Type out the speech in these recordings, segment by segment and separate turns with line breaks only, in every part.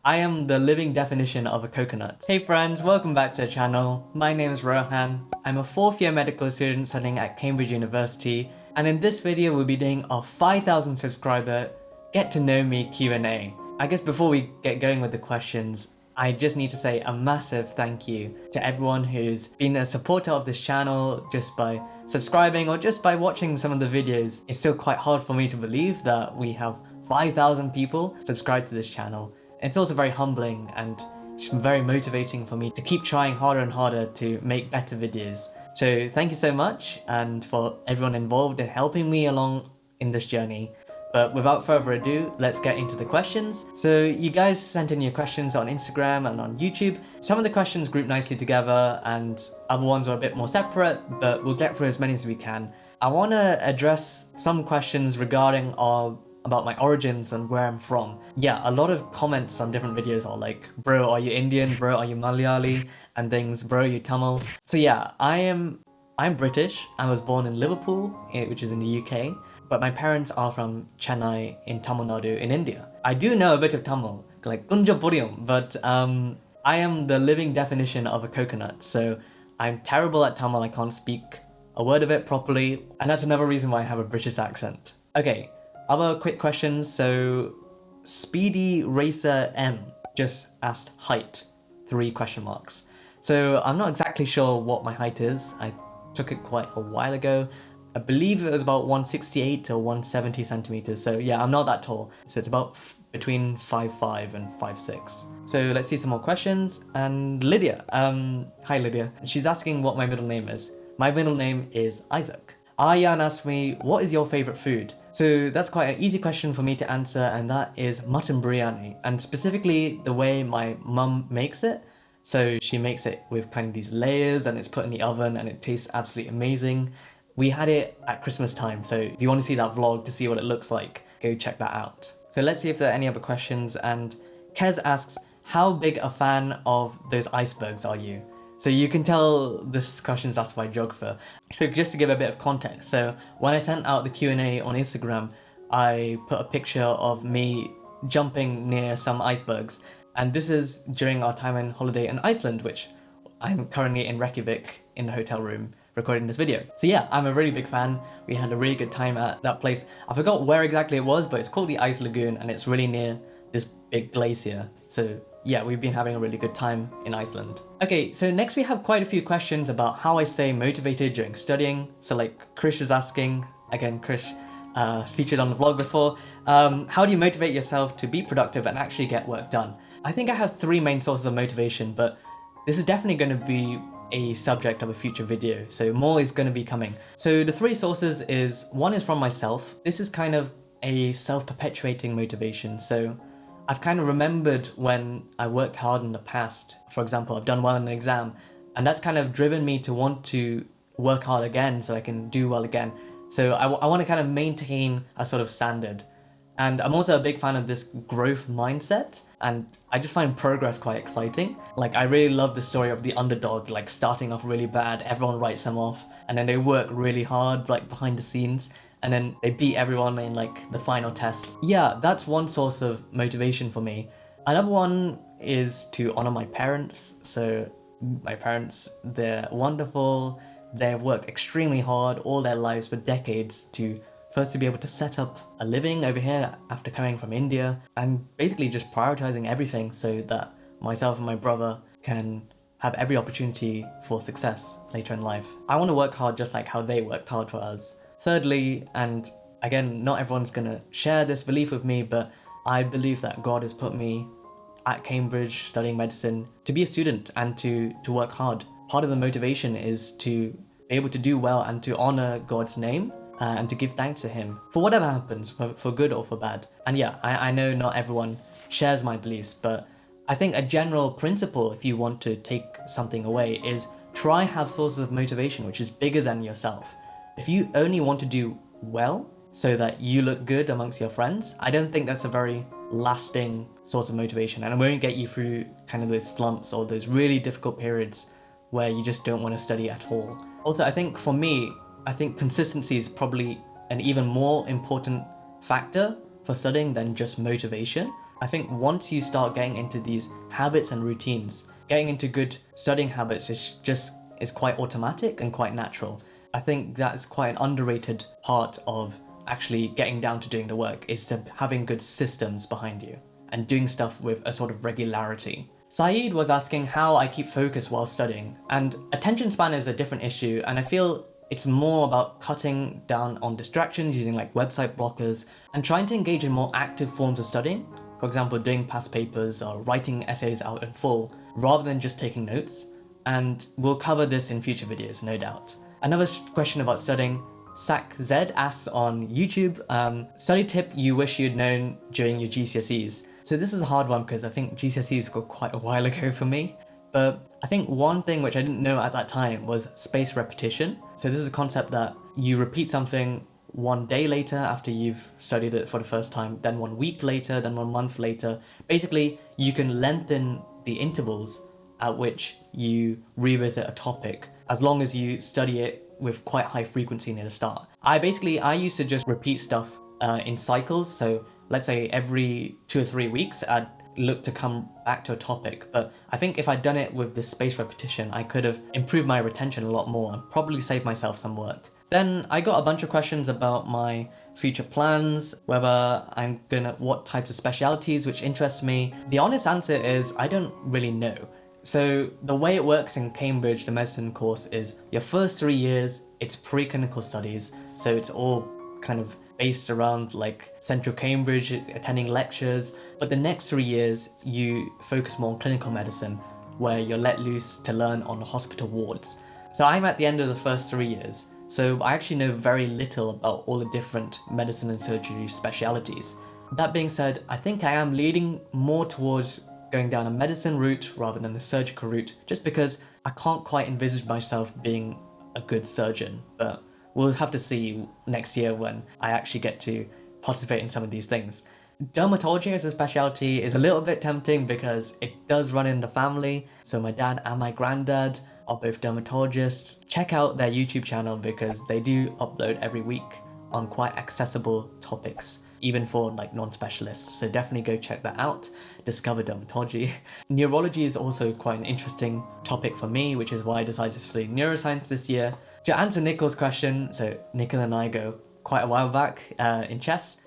I am the living definition of a coconut. Hey friends, welcome back to the channel. My name is Rohan. I'm a 4th year medical student studying at Cambridge University, and in this video we'll be doing our 5,000 subscriber Get to Know Me Q&A. I guess before we get going with the questions, I just need to say a massive thank you to everyone who's been a supporter of this channel just by subscribing or just by watching some of the videos. It's still quite hard for me to believe that we have 5,000 people subscribed to this channel. It's also very humbling and it's very motivating for me to keep trying harder and harder to make better videos. So thank you so much, and for everyone involved in helping me along in this journey. But without further ado, let's get into the questions. So you guys sent in your questions on Instagram and on YouTube. Some of the questions grouped nicely together and other ones were a bit more separate, but we'll get through as many as we can. I want to address some questions regarding about my origins and where I'm from. Yeah, a lot of comments on different videos are like, bro, are you Indian? Bro, are you Malayali? And things, bro, are you Tamil? So yeah, I'm British. I was born in Liverpool, which is in the UK, but my parents are from Chennai in Tamil Nadu in India. I do know a bit of Tamil, like kunja puriyum, but I am the living definition of a coconut. So I'm terrible at Tamil. I can't speak a word of it properly, and that's another reason why I have a British accent. Okay. Other quick questions. So Speedy Racer M just asked height, 3 question marks. So I'm not exactly sure what my height is. I took it quite a while ago. I believe it was about 168 or 170 centimeters. So yeah, I'm not that tall. So it's about between 5'5" and 5'6". So let's see some more questions. And Lydia, hi Lydia. She's asking what my middle name is. My middle name is Isaac. Aryan asked me, what is your favorite food? So that's quite an easy question for me to answer, and that is mutton biryani, and specifically the way my mum makes it. So she makes it with kind of these layers and it's put in the oven and it tastes absolutely amazing. We had it at Christmas time, so if you want to see that vlog to see what it looks like, go check that out. So let's see if there are any other questions. And Kez asks, how big a fan of those icebergs are you? So you can tell this question is asked by a geographer. So just to give a bit of context, so when I sent out the Q&A on Instagram, I put a picture of me jumping near some icebergs. And this is during our time on holiday in Iceland, which I'm currently in Reykjavik in the hotel room recording this video. So yeah, I'm a really big fan. We had a really good time at that place. I forgot where exactly it was, but it's called the Ice Lagoon and it's really near this big glacier. So yeah, we've been having a really good time in Iceland. Okay, so next we have quite a few questions about how I stay motivated during studying. So like Krish is asking, again Krish featured on the vlog before, how do you motivate yourself to be productive and actually get work done? I think I have 3 main sources of motivation, but this is definitely going to be a subject of a future video, so more is going to be coming. So the 3 sources is, one is from myself. This is kind of a self-perpetuating motivation. So I've kind of remembered when I worked hard in the past. For example, I've done well in an exam, and that's kind of driven me to want to work hard again so I can do well again. So I want to kind of maintain a sort of standard. And I'm also a big fan of this growth mindset, and I just find progress quite exciting. Like I really love the story of the underdog, like starting off really bad, everyone writes them off, and then they work really hard like behind the scenes, and then they beat everyone in like the final test. Yeah, that's one source of motivation for me. Another one is to honor my parents. So my parents, they're wonderful. They've worked extremely hard all their lives for decades to first to be able to set up a living over here after coming from India, and basically just prioritizing everything so that myself and my brother can have every opportunity for success later in life. I want to work hard just like how they worked hard for us. Thirdly, and again, not everyone's gonna share this belief with me, but I believe that God has put me at Cambridge studying medicine to be a student and to work hard. Part of the motivation is to be able to do well and to honor God's name and to give thanks to him for whatever happens, for good or for bad. And yeah, I know not everyone shares my beliefs, but I think a general principle, if you want to take something away, is try have sources of motivation which is bigger than yourself. If you only want to do well so that you look good amongst your friends, I don't think that's a very lasting source of motivation, and it won't get you through kind of those slumps or those really difficult periods where you just don't want to study at all. Also, I think for me, I think consistency is probably an even more important factor for studying than just motivation. I think once you start getting into these habits and routines, getting into good studying habits is quite automatic and quite natural. I think that's quite an underrated part of actually getting down to doing the work, is to having good systems behind you and doing stuff with a sort of regularity. Saeed was asking how I keep focus while studying, and attention span is a different issue, and I feel it's more about cutting down on distractions using like website blockers and trying to engage in more active forms of studying. For example, doing past papers or writing essays out in full rather than just taking notes. And we'll cover this in future videos, no doubt. Another question about studying, Sak Z asks on YouTube, study tip you wish you'd known during your GCSEs. So this was a hard one because I think GCSEs were quite a while ago for me. But I think one thing which I didn't know at that time was spaced repetition. So this is a concept that you repeat something one day later after you've studied it for the first time, then 1 week later, then 1 month later. Basically, you can lengthen the intervals at which you revisit a topic as long as you study it with quite high frequency near the start. I used to just repeat stuff in cycles. So let's say every 2 or 3 weeks, I'd look to come back to a topic. But I think if I'd done it with this spaced repetition, I could have improved my retention a lot more and probably saved myself some work. Then I got a bunch of questions about my future plans, what types of specialities which interest me. The honest answer is I don't really know. So the way it works in Cambridge, the medicine course, is your first 3 years, it's pre-clinical studies. So it's all kind of based around like central Cambridge, attending lectures. But the next 3 years, you focus more on clinical medicine, where you're let loose to learn on hospital wards. So I'm at the end of the first 3 years. So I actually know very little about all the different medicine and surgery specialities. That being said, I think I am leaning more towards going down a medicine route rather than the surgical route, just because I can't quite envisage myself being a good surgeon. But we'll have to see next year when I actually get to participate in some of these things. Dermatology as a specialty is a little bit tempting because it does run in the family. So my dad and my granddad are both dermatologists. Check out their YouTube channel because they do upload every week on quite accessible topics, even for like non-specialists. So definitely go check that out. Discover dermatology. Neurology is also quite an interesting topic for me, which is why I decided to study neuroscience this year. To answer Nikhil's question, so Nikhil and I go quite a while back in chess.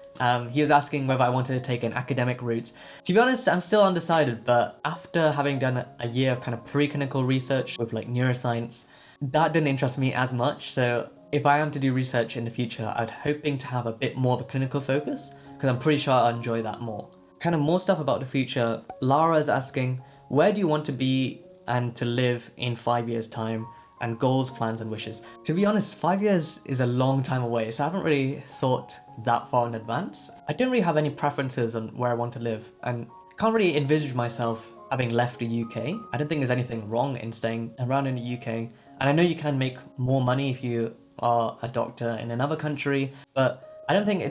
He was asking whether I wanted to take an academic route. To be honest, I'm still undecided, but after having done a year of kind of preclinical research with like neuroscience, that didn't interest me as much. So if I am to do research in the future, I'm hoping to have a bit more of a clinical focus, because I'm pretty sure I'll enjoy that more. Kind of more stuff about the future. Lara is asking, where do you want to be and to live in 5 years' time? And goals, plans, and wishes. To be honest, 5 years is a long time away, so I haven't really thought that far in advance. I don't really have any preferences on where I want to live, and can't really envisage myself having left the UK. I don't think there's anything wrong in staying around in the UK, and I know you can make more money if you are a doctor in another country, but I don't think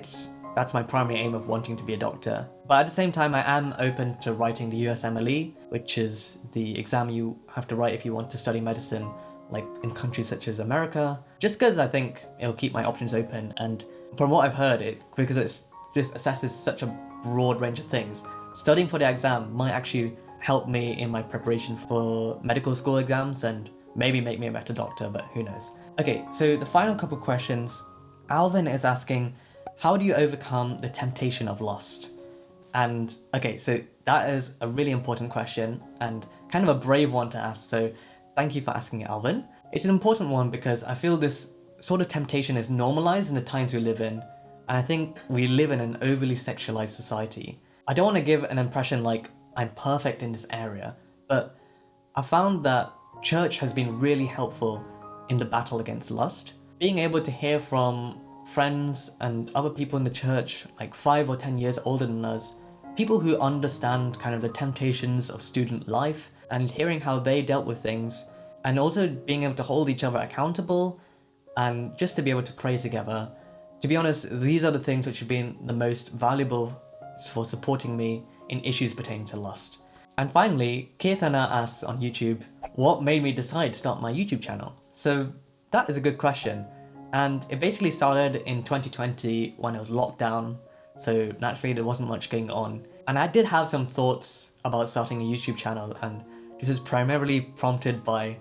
that's my primary aim of wanting to be a doctor. But at the same time, I am open to writing the USMLE, which is the exam you have to write if you want to study medicine, like in countries such as America, just because I think it'll keep my options open. And from what I've heard, because it just assesses such a broad range of things, studying for the exam might actually help me in my preparation for medical school exams and maybe make me a better doctor, but who knows. Okay, so the final couple questions. Alvin is asking, how do you overcome the temptation of lust? And okay, so that is a really important question and kind of a brave one to ask, so thank you for asking it, Alvin. It's an important one because I feel this sort of temptation is normalized in the times we live in, and I think we live in an overly sexualized society. I don't want to give an impression like I'm perfect in this area, but I found that church has been really helpful in the battle against lust. Being able to hear from friends and other people in the church, like 5 or 10 years older than us, people who understand kind of the temptations of student life, and hearing how they dealt with things, and also being able to hold each other accountable and just to be able to pray together. To be honest, these are the things which have been the most valuable for supporting me in issues pertaining to lust. And finally, Keithana asks on YouTube, what made me decide to start my YouTube channel? So that is a good question. And it basically started in 2020 when it was locked down. So naturally there wasn't much going on. And I did have some thoughts about starting a YouTube channel, and this is primarily prompted by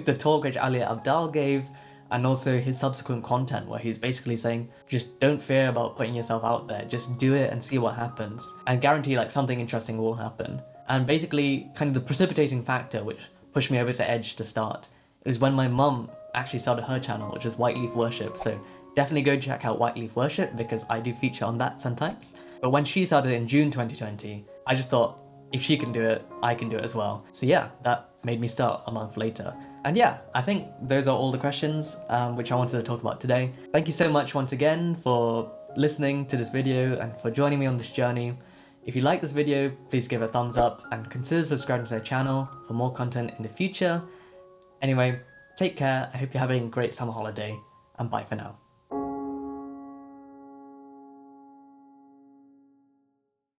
the talk which Ali Abdal gave, and also his subsequent content where he's basically saying, just don't fear about putting yourself out there, just do it and see what happens, and guarantee like something interesting will happen. And basically kind of the precipitating factor which pushed me over to edge to start is when my mum actually started her channel, which is Whiteleaf Worship. So definitely go check out Whiteleaf Worship because I do feature on that sometimes. But when she started in June 2020, I just thought, if she can do it, I can do it as well. So yeah, that made me start a month later. And yeah, I think those are all the questions which I wanted to talk about today. Thank you so much once again for listening to this video and for joining me on this journey. If you like this video, please give it a thumbs up and consider subscribing to the channel for more content in the future. Anyway, take care, I hope you're having a great summer holiday, and bye for now.